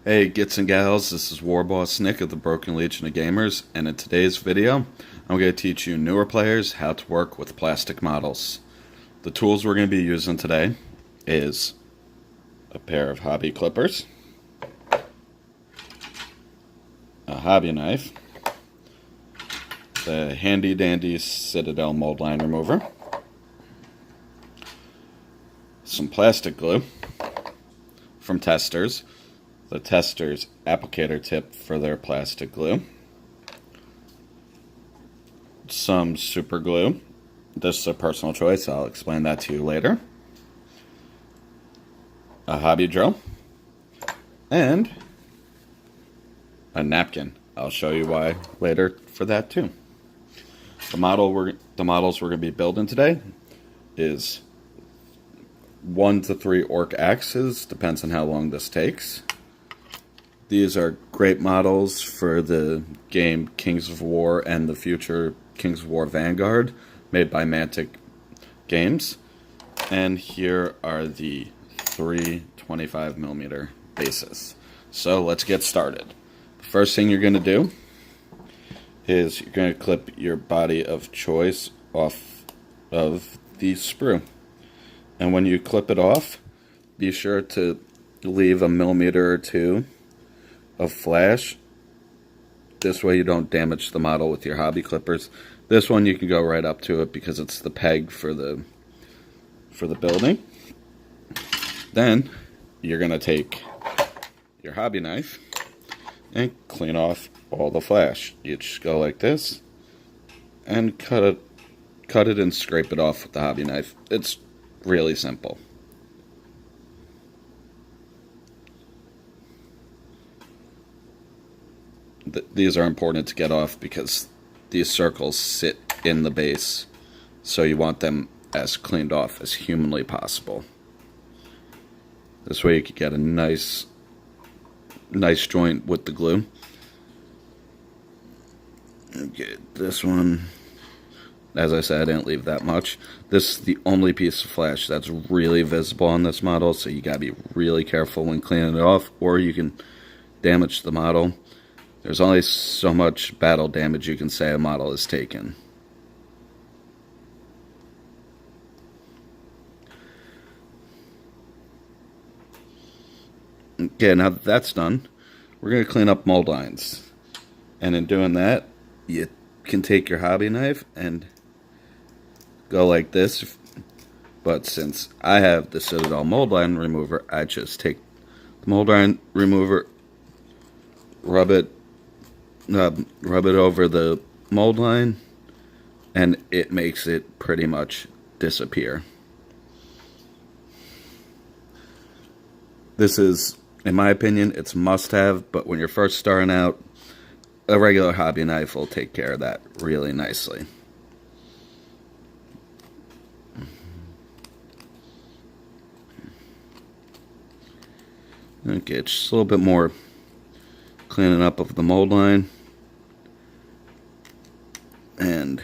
Hey gits and gals, this is Warboss Nick of the Broken Legion of Gamers, and in today's video, I'm going to teach you newer players how to work with plastic models. The tools we're going to be using today is a pair of hobby clippers, a hobby knife, the handy dandy Citadel mold line remover, some plastic glue from Testors, the Testors applicator tip for their plastic glue, some super glue. This is a personal choice, I'll explain that to you later, a hobby drill, and a napkin. I'll show you why later for that too. The models we're going to be building today is 1 to 3 orc axes, depends on how long this takes. These are great models for the game Kings of War and the future Kings of War Vanguard, made by Mantic Games. And here are the 3 25mm bases. So let's get started. The first thing you're going to do is you're going to clip your body of choice off of the sprue. And when you clip it off, be sure to leave a millimeter or two of flash. This way you don't damage the model with your hobby clippers. This one you can go right up to it because it's the peg for the building. Then you're going to take your hobby knife and clean off all the flash. You just go like this and cut it and scrape it off with the hobby knife. It's really simple. These are important to get off because these circles sit in the base, so you want them as cleaned off as humanly possible. This way you can get a nice joint with the glue. Okay, this one, as I said, I didn't leave that much. This is the only piece of flash that's really visible on this model, so you gotta be really careful when cleaning it off, or you can damage the model. There's only so much battle damage you can say a model has taken. Okay, now that that's done, we're going to clean up mold lines. And in doing that, you can take your hobby knife and go like this. But since I have the Citadel mold line remover, I just take the mold line remover, rub it over the mold line, and it makes it pretty much disappear. This is, in my opinion, it's must-have, but when you're first starting out, a regular hobby knife will take care of that really nicely. Okay, just a little bit more cleaning up of the mold line. And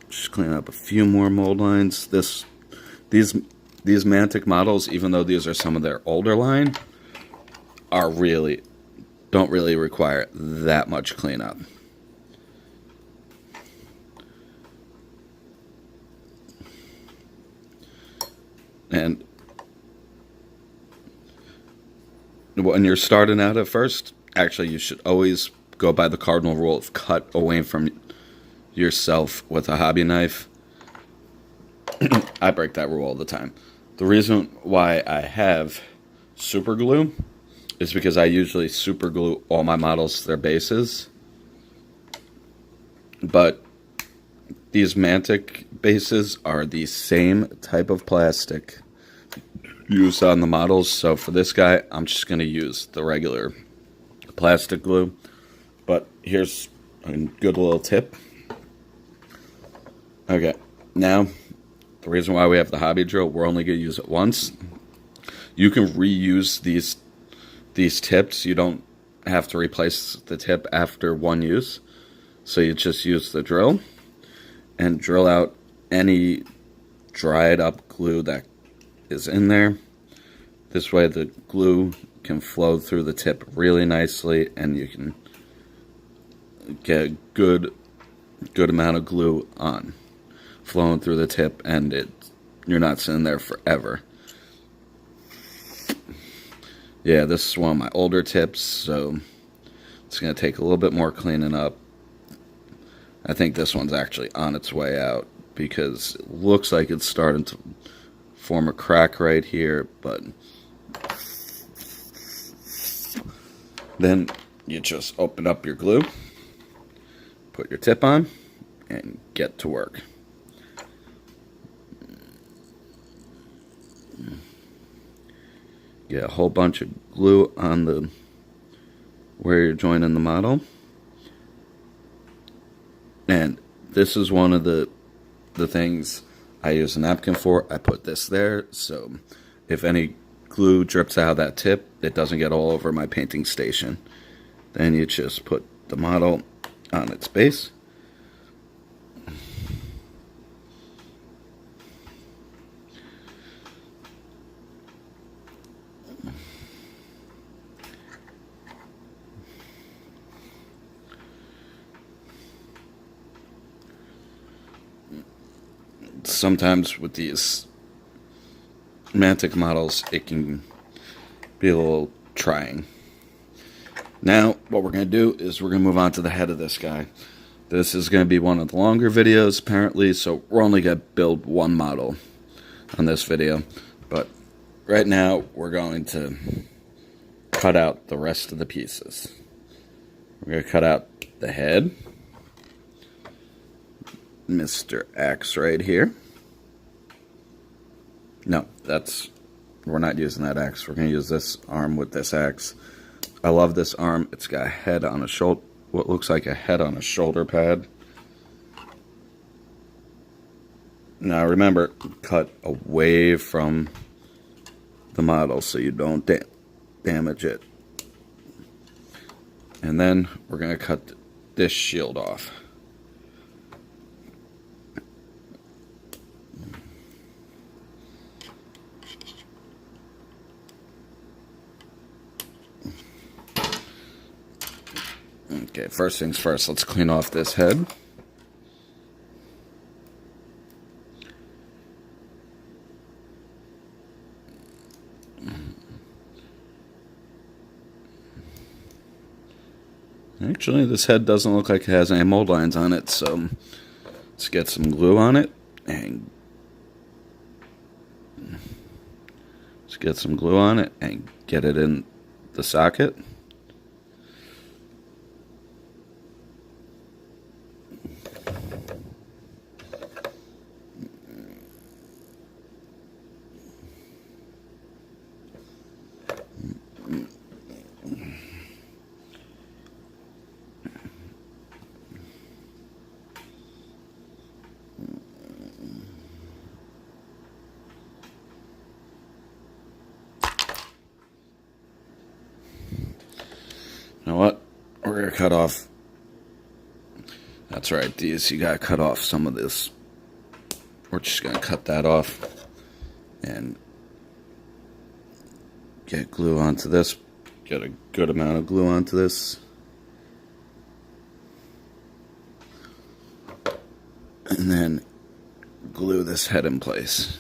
just clean up a few more mold lines. These Mantic models, even though these are some of their older line, don't really require that much cleanup. And when you're starting out at first, actually, you should always go by the cardinal rule of cut away from yourself with a hobby knife. I break that rule all the time. The reason why I have super glue is because I usually super glue all my models to their bases. But these Mantic bases are the same type of plastic used on the models, so for this guy, I'm just going to use the regular plastic glue. But here's a good little tip. Okay, now the reason why we have the hobby drill, we're only going to use it once. You can reuse these tips. You don't have to replace the tip after one use. So you just use the drill and drill out any dried up glue that is in there. This way the glue can flow through the tip really nicely, and you can get a good amount of glue on flowing through the tip, and you're not sitting there forever. Yeah, this is one of my older tips, so it's going to take a little bit more cleaning up. I think this one's actually on its way out because it looks like it's starting to form a crack right here, but then you just open up your glue, put your tip on, and get to work. Get a whole bunch of glue on where you're joining the model. And this is one of the things I use a napkin for. I put this there, so if any glue drips out of that tip, it doesn't get all over my painting station. Then you just put the model on its base. Sometimes with these Mantic models, it can be a little trying. Now, what we're going to do is we're going to move on to the head of this guy. This is going to be one of the longer videos, apparently, so we're only going to build one model on this video. But right now, we're going to cut out the rest of the pieces. We're going to cut out the head, Mr. Axe right here. No, we're not using that axe. We're going to use this arm with this axe. I love this arm. It's got a head on a shoulder, what looks like a head on a shoulder pad. Now remember, cut away from the model so you don't damage it. And then we're going to cut this shield off. Okay, first things first, let's clean off this head. Actually, this head doesn't look like it has any mold lines on it, so let's get some glue on it and get it in the socket. You know what? We're going to cut off. That's right, these, you got to cut off some of this. We're just going to cut that off and get glue onto this. Get a good amount of glue onto this. And then glue this head in place.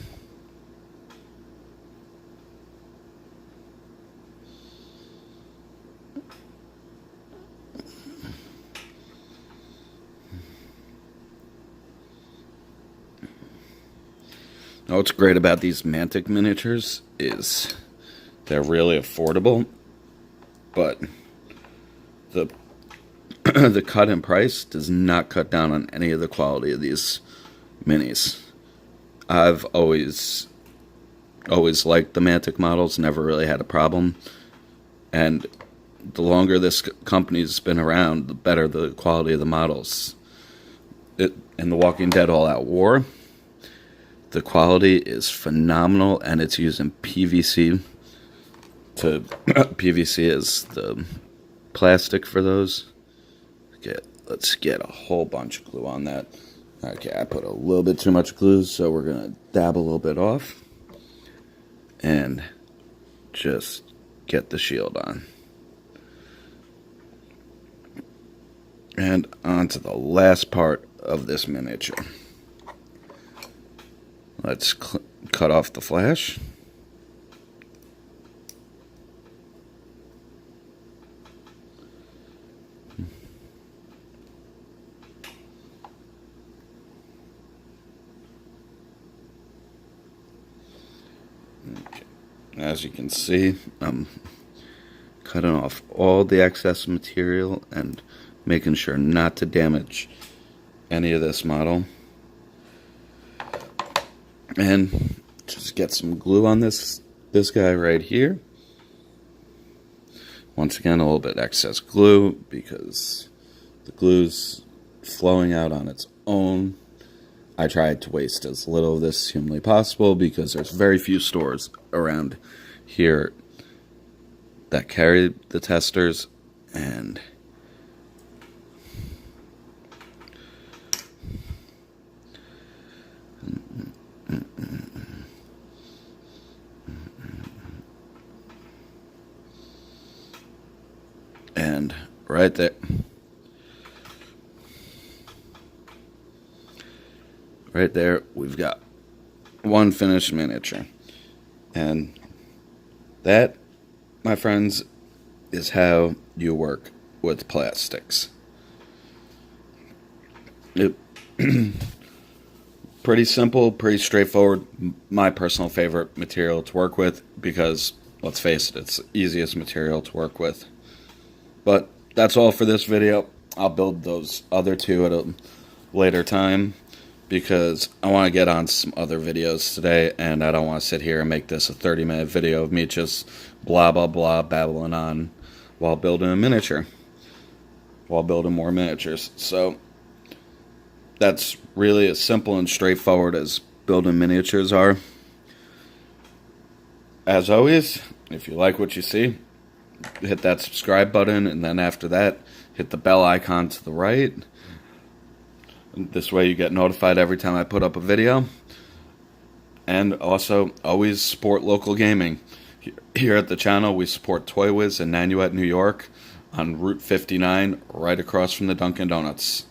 Now, what's great about these Mantic miniatures is they're really affordable, but the the cut in price does not cut down on any of the quality of these minis. I've always liked the Mantic models, never really had a problem, and the longer this company's been around, the better the quality of the models. In The Walking Dead All Out War, the quality is phenomenal, and it's using PVC. PVC is the plastic for those. Let's get a whole bunch of glue on that. Okay, I put a little bit too much glue, so we're gonna dab a little bit off. and just get the shield on. And on to the last part of this miniature. Let's cut off the flash. Okay. As you can see, I'm cutting off all the excess material and making sure not to damage any of this model. And just get some glue on this guy right here. Once again, a little bit excess glue because the glue's flowing out on its own. I tried to waste as little of this as humanly possible because there's very few stores around here that carry the testers, and right there, we've got one finished miniature. And that, my friends, is how you work with plastics. Pretty simple, pretty straightforward. My personal favorite material to work with because, let's face it, it's the easiest material to work with. But that's all for this video. I'll build those other two at a later time because I want to get on some other videos today, and I don't want to sit here and make this a 30-minute video of me just blah, blah, blah, babbling on while building a miniature, while building more miniatures. So that's really as simple and straightforward as building miniatures are. As always, if you like what you see, hit that subscribe button, and then after that, hit the bell icon to the right. This way you get notified every time I put up a video. And also, always support local gaming. Here at the channel, we support Toy Wiz in Nanuet, New York, on Route 59, right across from the Dunkin' Donuts.